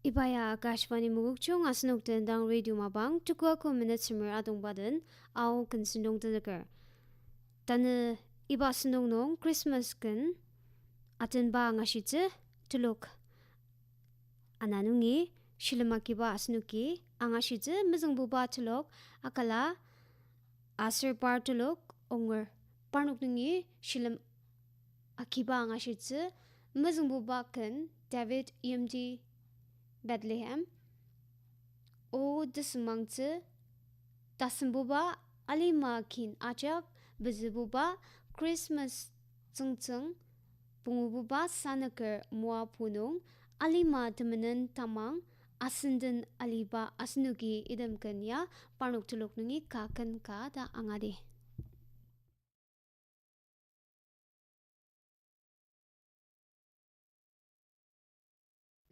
Ibaya Akashvani Mugukchung Asnuk Dang Radio Mabang Tukwa ko minute simmer adong baden au kansindong tadagar. Tane iba sindong nong Christmas kan atin ba ngashitse tulok. Ananungi shilamakiba asnuki angashitse mizang buba tulok akala aser par tulok onger. Parnuk nungi shilam akiba angashitse mizang buba kan David EMD Bethlehem o desmangtse tasimbuba alima kin ajak bezibuba Christmas tsungtsung pungububa sanakar mua punung alima temenan tamang asindan aliba asnugi idam kanya parnuk tulok nungi kakan ka da angade.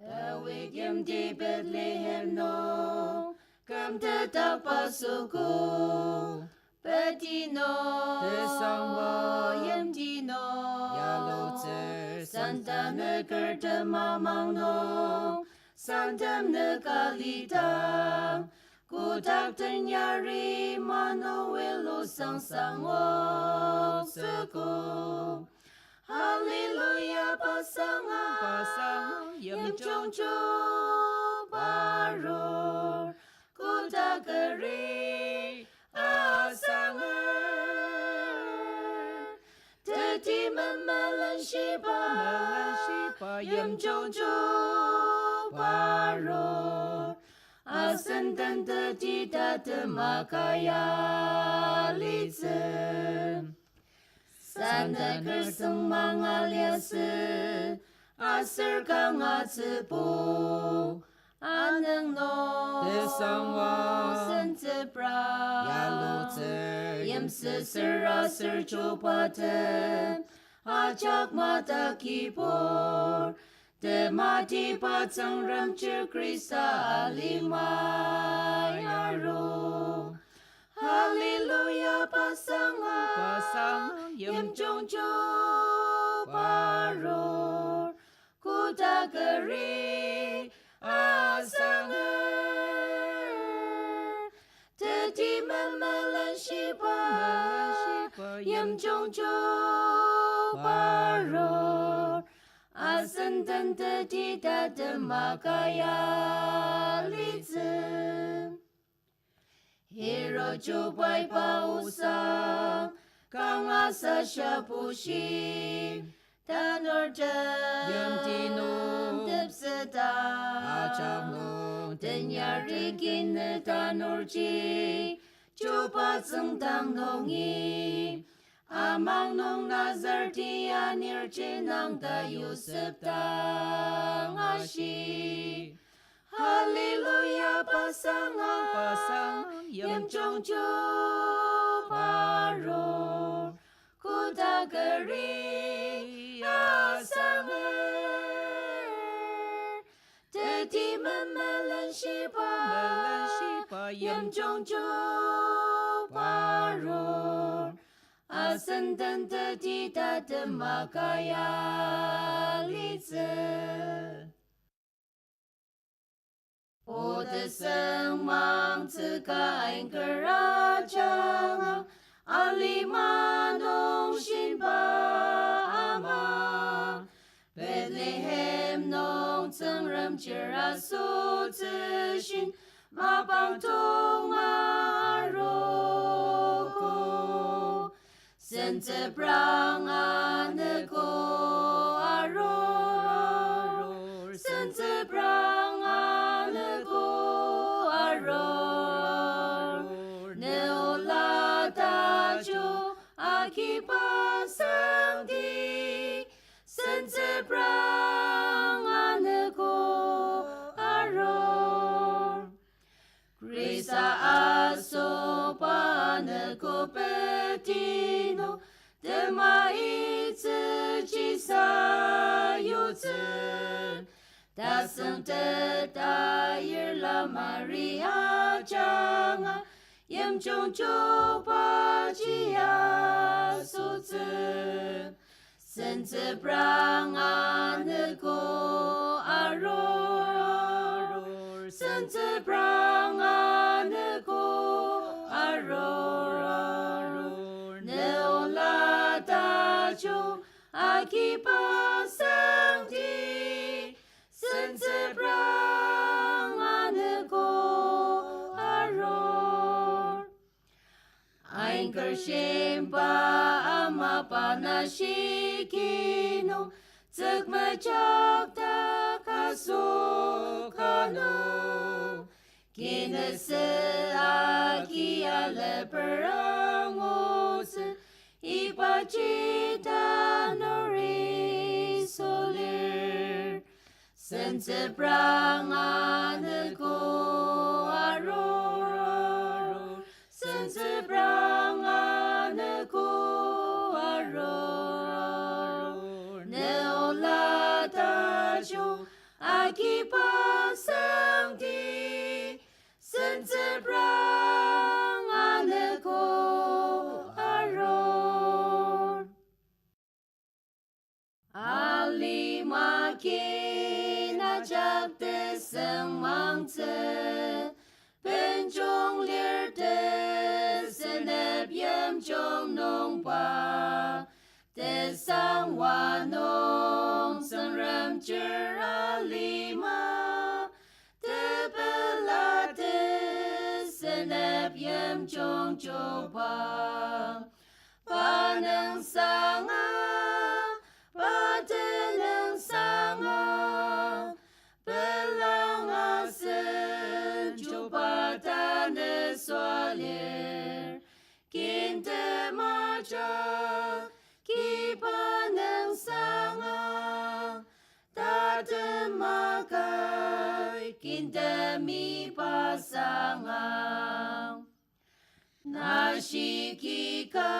Awit yam di Bethlehem no, come to the pasuko. Betino, the sangwa yam di no, yalo tse, santam ne kerta mamang no, santam ne kalita, kutak tenyari mano welo sang o seko. Hallelujah, pasang, yam chong cho baror, kutakari asang teti memelan shiba, yam chong cho baror, asan dan teti makaya litzen. Santa kerseng mangaliase aser kang atsepo aneng no desangwa sentebra yalote yem seser aser chopate ajak mata kipor te mati patsang ramchir krista alima yaro. Hallelujah, pasang, yam chong cho baror, kutakari asang teti memelan shiba, yam chong cho baror, asan tan teti makaya litzen. Hero chupai pausa, kang asa siya pushi, tanor yam tino, tepseta, acham no, tenyarikin tanor chi, chupa tseng tang nongi, amang nong nazarti anir chinang da Yusuf tang ashi. Hallelujah, pasang, yam chong cho baror, kutakari asang teti memelan shiba, yam chong cho baror, asan dan teti makaya litzen. O the sang mang tse kain kerajaan alimanong shinba ama Bethlehem nong tseng ram chira so tse shin ma bang tong aroko sen tse brang aneko aror sen tse brang Pasang di sense brang aneko aror Grisa aso paneko petino de maitse chisa yutsen Tasang teta la Maria changa Yem chong cho pa chia so tse sen tse prang an ko aror Sentebrang ko aror neola tajo akipasang di Sentebrang ko aror Aing kershempa ama panashikino Tsukmachak takasokano Kinese aki ale perangos Ipachita nori solir Sentebrang ko aror Sentebrang ko aror Neola tajo akipasang di Sentebrang ko aror Alimakin ajak deseng mangze Penjong lir desenep yem jong nong pa Desang wanong sengram jer alima Tebela desenep yem jong jopa Panang sanga Patenang sanga Belang asen Jopa tane soalir Kinte maja Kipanang sanga Taten makai Kinte mi pasangang Nashikika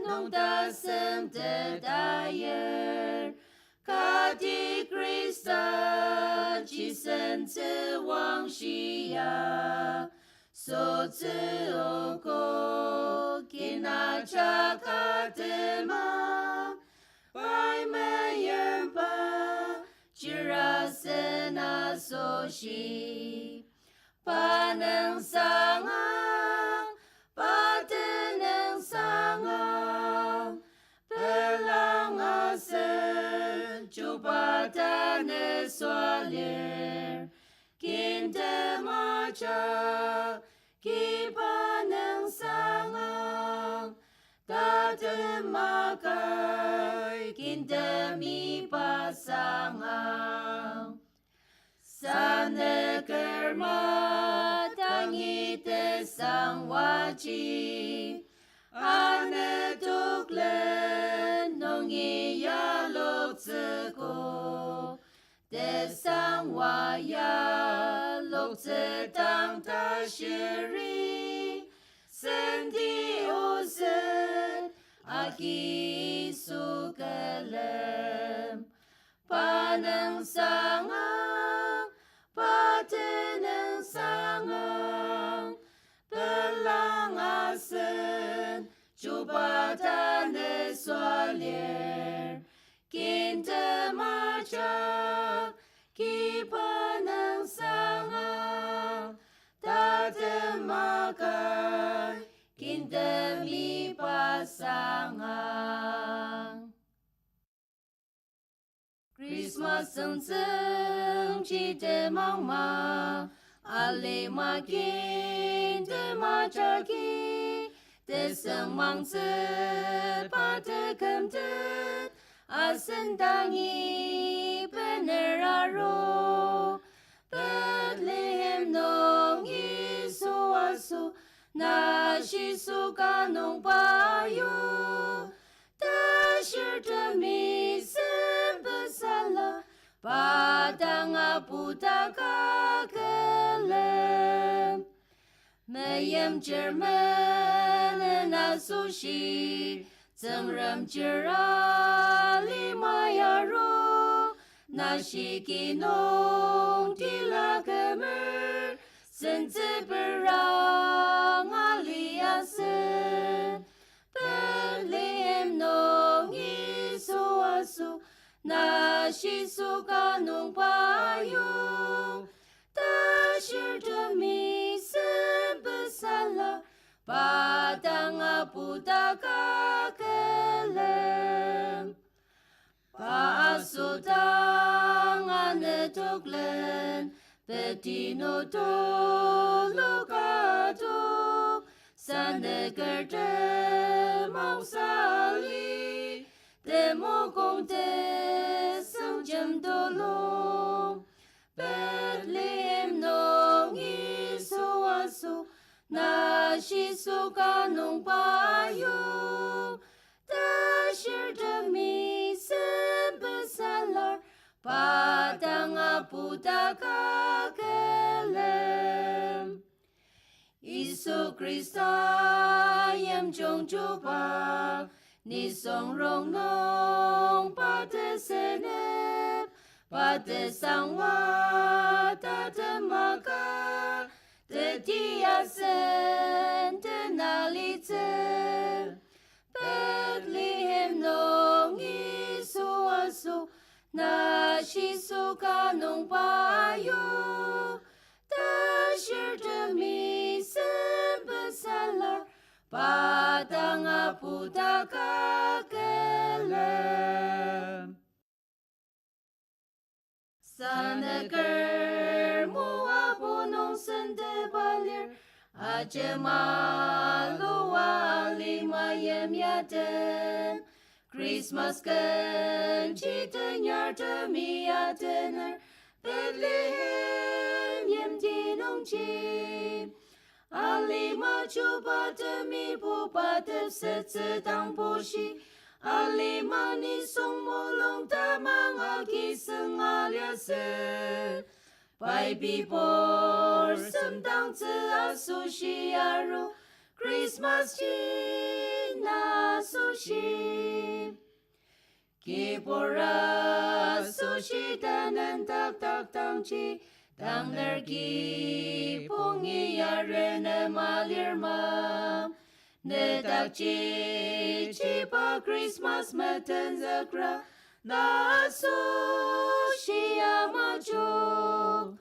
nung dasem tedayer Kati Krista jisen te wang shia So te oko kinacha katema Pai me pa jirasen asoshi Panang sangang Patenang sangang Pelang asen Jopatane soalir Kinte maja Kipanang sangang Tate makai Kinte mi pasangang Sane kerma Tangite sang waji Ane tuklen Nongi yalok tseko Desang waya Lok tse tang ta shiri Sendi oset Aki sukelem Panang sangang Patenang sangang Belang asen Jopatane soalir Kinte maja Kipanang sangang Tate makai Kinte mi pasangang Christmas seng cite mang ma Ale makin te majaki Te seng mang se pate kemtet Asentangi peneraro Bethlehem nong isu asu Na shisu kanong payo Tashir demi sembesala Padang aputa kakelem Mayem Jerman asushi Zengrem jerali mayaro Nashiki nong tila kemer Sense berang aliasen Bethlehem nong isu asu Na shisu kanong payong shir de mi se besala padang aputaka kelem paasutang anetoklen petino tolokado sanegerde mausali demokongte sanjem dolong Bethlehem nong iso aso na shiso kanong payo Tashir demi sebesalar padang aputaka kelem Isu Krista yem chong chupa ni song rong nong pate senep pate sangwa tate maka te tiasen te nalitze Bethlehem nong isu aso na shiso kanong payo Tashir demi sebesalar padang aputaka kelem Sanaker mua punong sende balir Ajema luwa lima yem yaden Christmas kan chita nyar demi yadener Bethlehem yem dinong chi Alima chupa demi pupa dep setse tang poshi Alima ni song molong tamang aki seng alia se Pai before semdang tse asu shi aru Christmas chi na sushi Kipora sushi tanan tak tak tang chi Tang nergi pungi yare malir ma Ne tak chi chi pa Christmas meten zakra Na sushi amajo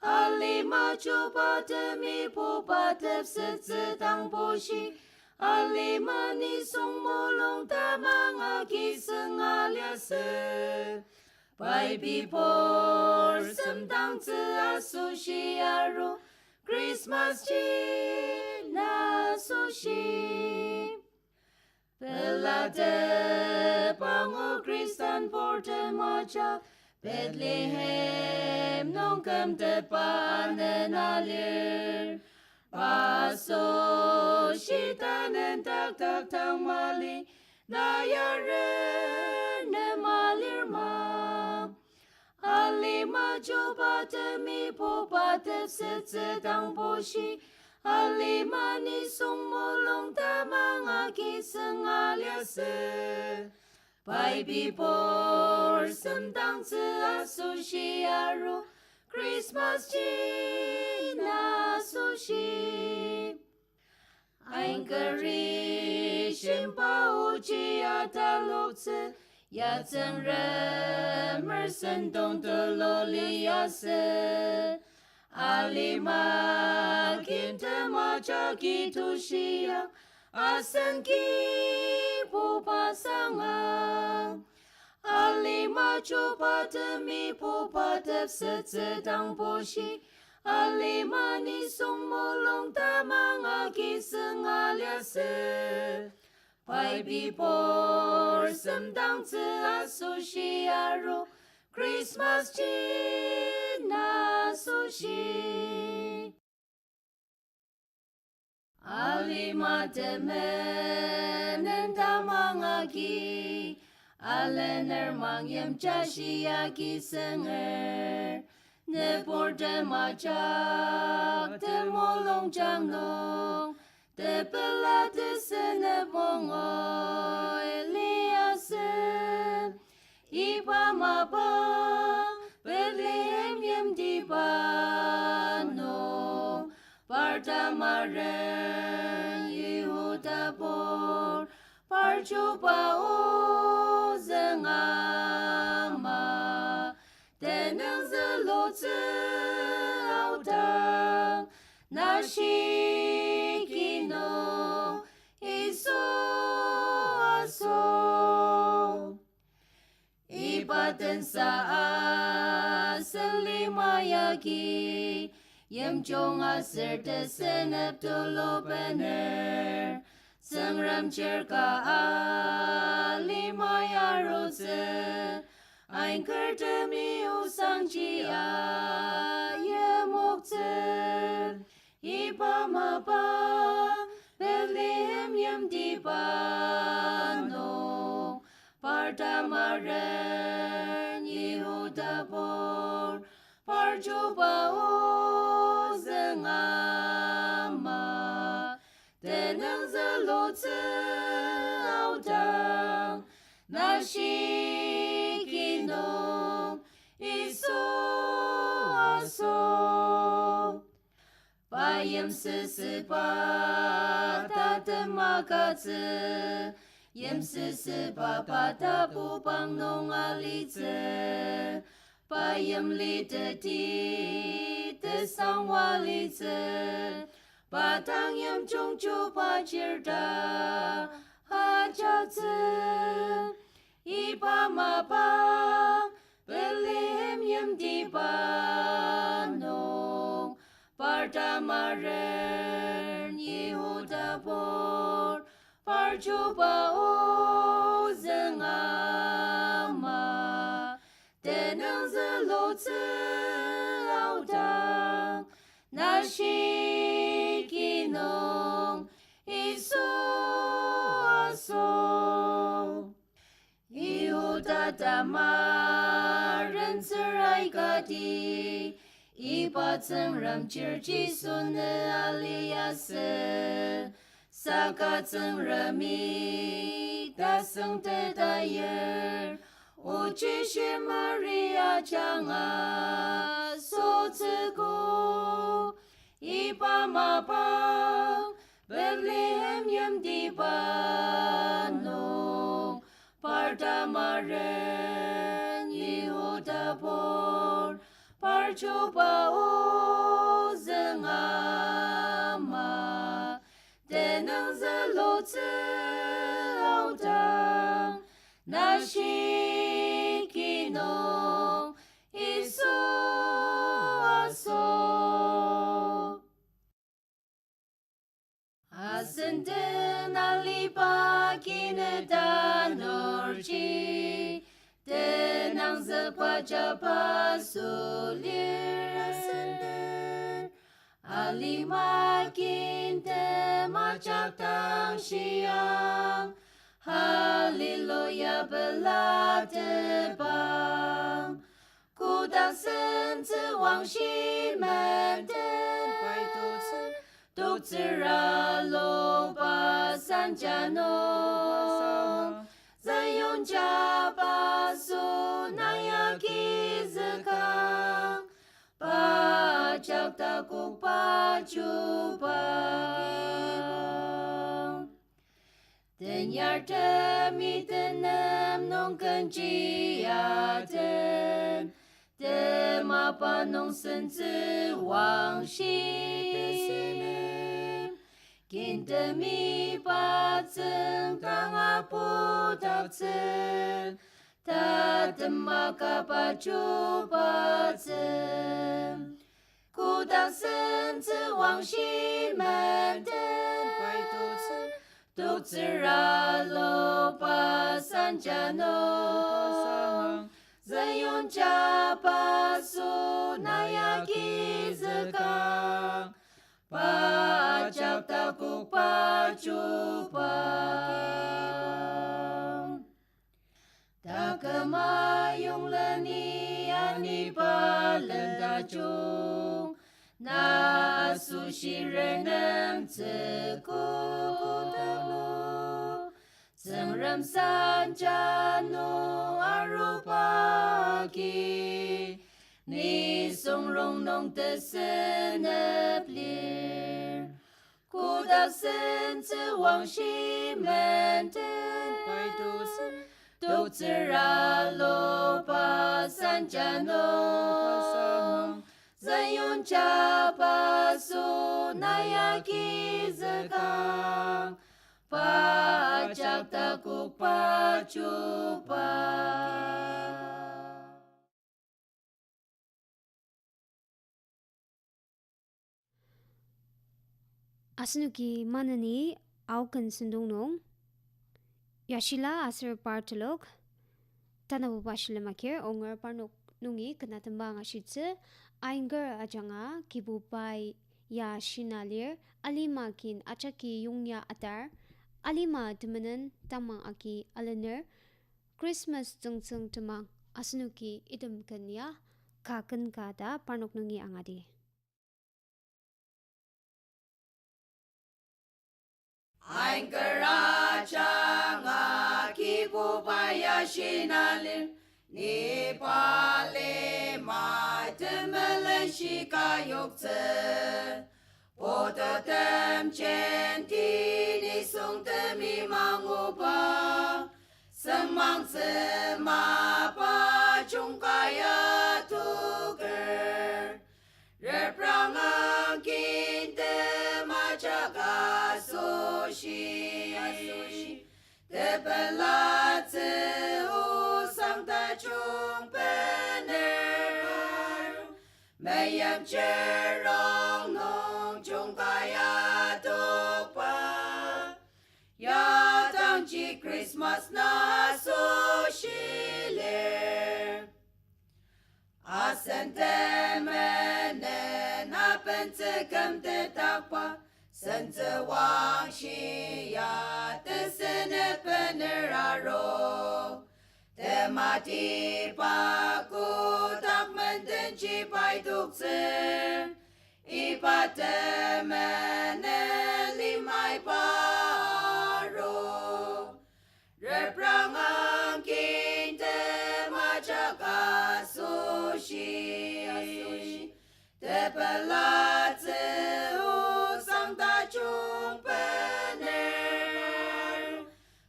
Ali macho patemi po patep setze tang poshi Ali mani song molong tamang aki seng alia se Pai before semdang tse asu shi aru Christmas chi na sushi Pelate pango Kristan porte macha Bethlehem nong kem te panen alir Paso shitanen tak tak tang mali Dayare ne malir ma Alima chupa temi po patep setse tang poshi Alima ni song molong tamang aki seng alia se Pai before semdang tse asu shi aru Christmas chi na sushi Ainkari shimpa uchi atalok tse Ya zeng re mer sen dong de lo li ya se Alima kinte macha ki tu shia Asen ki pupa sanga Alima chupa temi pupa tep setse tang poshi Alima ni song molong tamang aki seng alia se Pai before semdang tse asu shi aru Christmas chi na sushi Alima temenen tamang aki Alener mang yem chashi aki senger Ne porte machak te molong chang nong Te pelate se ne pongo Eliase Ipa mapa Bethlehem yem di pano Parta maren Yehuda por Parchupa o zengama Teneng zelotse auta 那西基诺伊索阿索伊巴登萨阿森里玛雅基Yem chong a ser te senep to lo pener Sengram cherka a lima ya rose Ein kerte mi u sangchi a ye mokze Ipa ma pa Bethlehem yem di pa no Parta maren Yehuda por Parchupa o zengama Tenang zelotse audang Nashi kinong iso aso Payem sisi pa tatemakatse Yem sisi pa patapupang nong alitse Payam lite ti te sangwa lite Patang yam chung chu pa chirda ha cha tse Ipa ma pa Bethlehem yam di pa no Parta maren Yehuda por Parchu pa o zengama Tenang zelotse audang Nashi kinong iso aso Yehuda tamaren serai kati Ipa tsengram chirchi sunne aliyase Saka tsengrami taseng te tayer O Chishi Maria Changa So Tsuko Ipa Mapa Bethlehem Yem Dipa No Parta Maren Yehuda Por Parchupa O Zengama Tenang Zelotse Audang Nashi kinong iso aso Ascenden alipa kinedanorchi Tenang zepajapa sulir ascenden Alima kinte macak tang siang Hallelujah belate bang Kudak sen zi wang xi men den Bai du zi ra lo ba san jia no Zan yong jia ba su na ya ki zi kang Ba jiao da gu ba ju ba Den yarte mi denem non genji ya den De ma pa non sen zi wang xi de senem Gin de mi ba zen gang a bu dao zen Ta de ma ka ba ju ba zen Ku dang sen zi wang xi men den Bai du zi Du zi ra lo pa san jia no Zan yong jia pa su na ya ki zi kang Ba jiao da gu ba ju ba Da ke ma yong le ni ya ni ba le da chung Na su shi re nem zi gu da lu Zeng rem san jia nu a ru pa ki Ni song rong nong de sen ep lir Ku da sen zi wang xi men den Bai du zi ra lo pa san jia no Zayun Chapasu Nayaki Zekang Pacak takuk pacupa Asnuki manani aukan sendongnong Yashila asir partalok tanabu bashlemakir onger parnok nungi kenatembang ashitse ainger ajanga kibupai ya shinalir alimakin achaki yungya atar alima temenen tamang aki alener Christmas tseng temang asnuki idem kenya kaken kada parnok nungi angadi. Ainkara changa kibubaya shinalir Nepale matemele shikayokse Potatem chenti ni sungtemi mangupa Semang semapa chungkaya tuker Reprangang kinte macaga sushi Tepelatse usang tachung pener Mayam cherong nong chung kaya tukpa Yatang chi Christmas na sushi ler Asentemenen apente kamte takpa Sense wang shi ya tesene peneraro Temati paku takmenten chi pai tukse Ipatemene limai paro Reprangang kinte macaga sushi Tepelatse usang tachung pener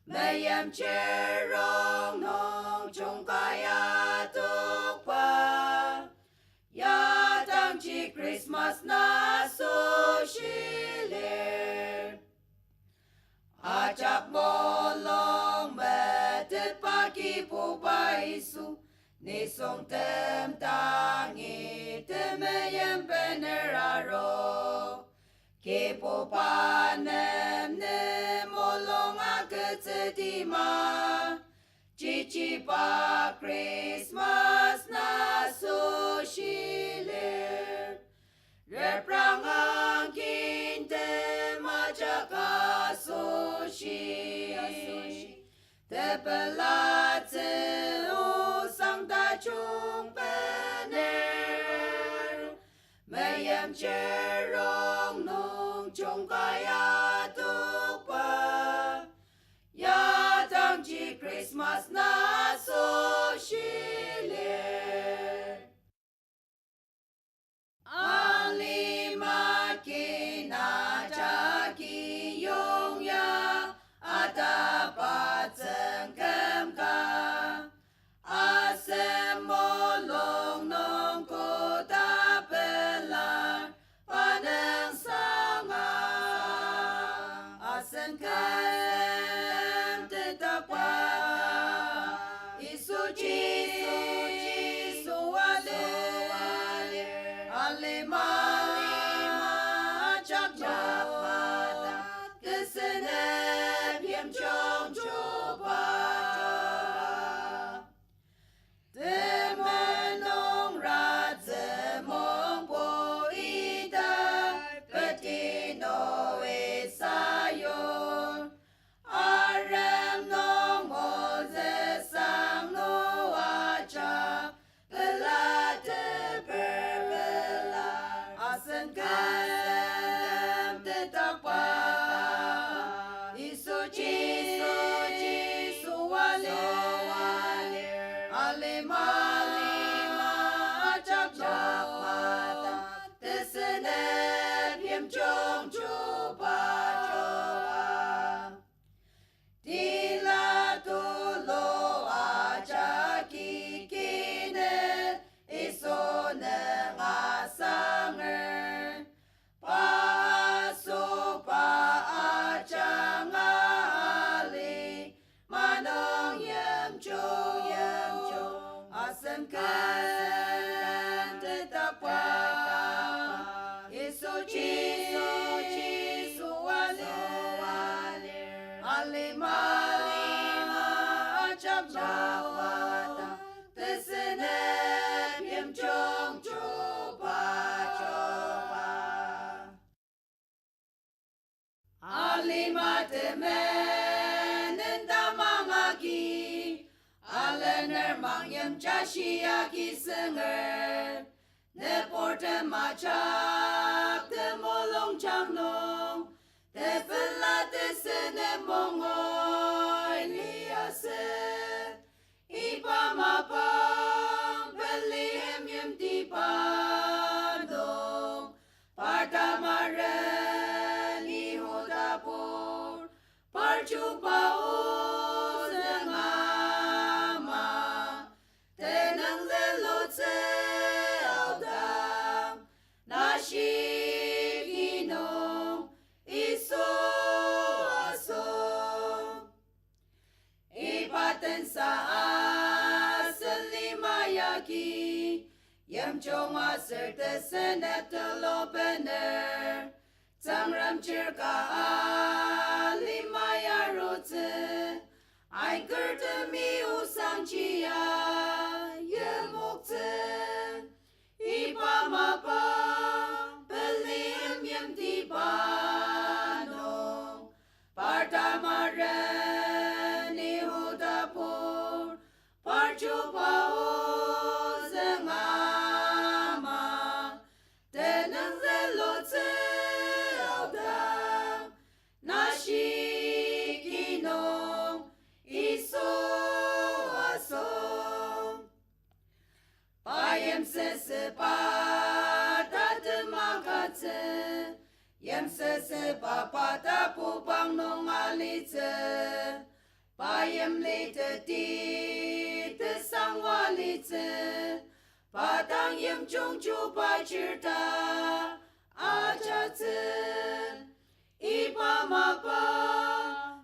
Mayam cherong nong chung kaya tukpa Yatang chi Christmas na sushi ler Acak molong betet pagi pupa isu Nisong tem tangi temeyem peneraro Kipu panem ne molong aketsedima Cici pa Christmas na sushi ler Reprangang kinte macaga sushi Tepelatse usang tachung pener Mayam cherong nong chung kaya tukpa Yatang chi Christmas na sushi ler Alima kina chaki yongya Atapat sengkem ka Asem molong nong kota pelar Paneng sanga Asen kem tetakwa Isuci suwale Alima acak mata Kesenep yem chong coba Temenong rat semong po ida Petino sayor Arem nong Moses sang no acak Pelate perbelar Asen kem tetakpa Isuci suwale Alima acak mata Tesenep yem chong coba Tila tulo acak kikine Iso neng asa kan tetapa Yesu sualir alima acap jawata tesenep yem chong coba alima temen entamangaki alener mangyam Yashila Unger ne porte machak te molong changnong te fela te sene mongoy liase ipa mapang peliem yem tipandong partamaren ihudapur parchupa uzengama tenang zelotse aldam nashiginong iso aso ipaten sa asalimayaki yam chong aser te senep te lopener Tangram chirka alimaya rotse I gerte mi usang chia yemokte ipa mapa pelim yem tipano partamaren ihudapur parchupa uzengama tenang zelotse nashiginong iso aso payem sese patata makatse yem sese papata pupang nong alitse payem lite ti te sangwalitse patang yem chung chupa chirta achatse ipa mapa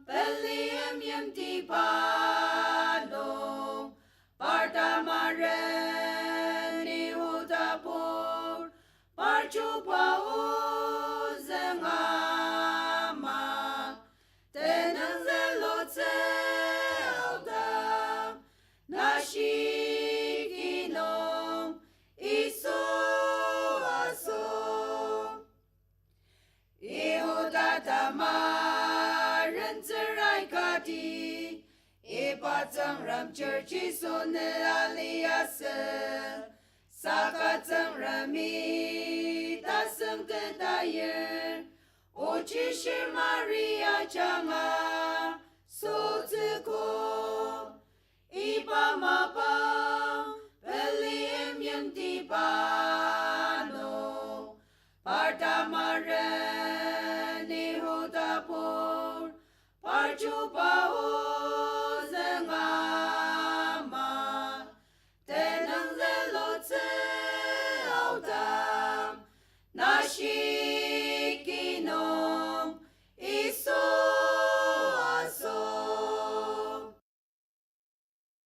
peliem yem tipano partamaren ihudapur parchupa uzengama tenang zelotse aldam nashiginong iso aso Ihudatamarren zerai kati Ipatang ram churchi sonne aliase Sakatang rami tasang tentayer Ochi shir Maria changa Soteko Ipa mapa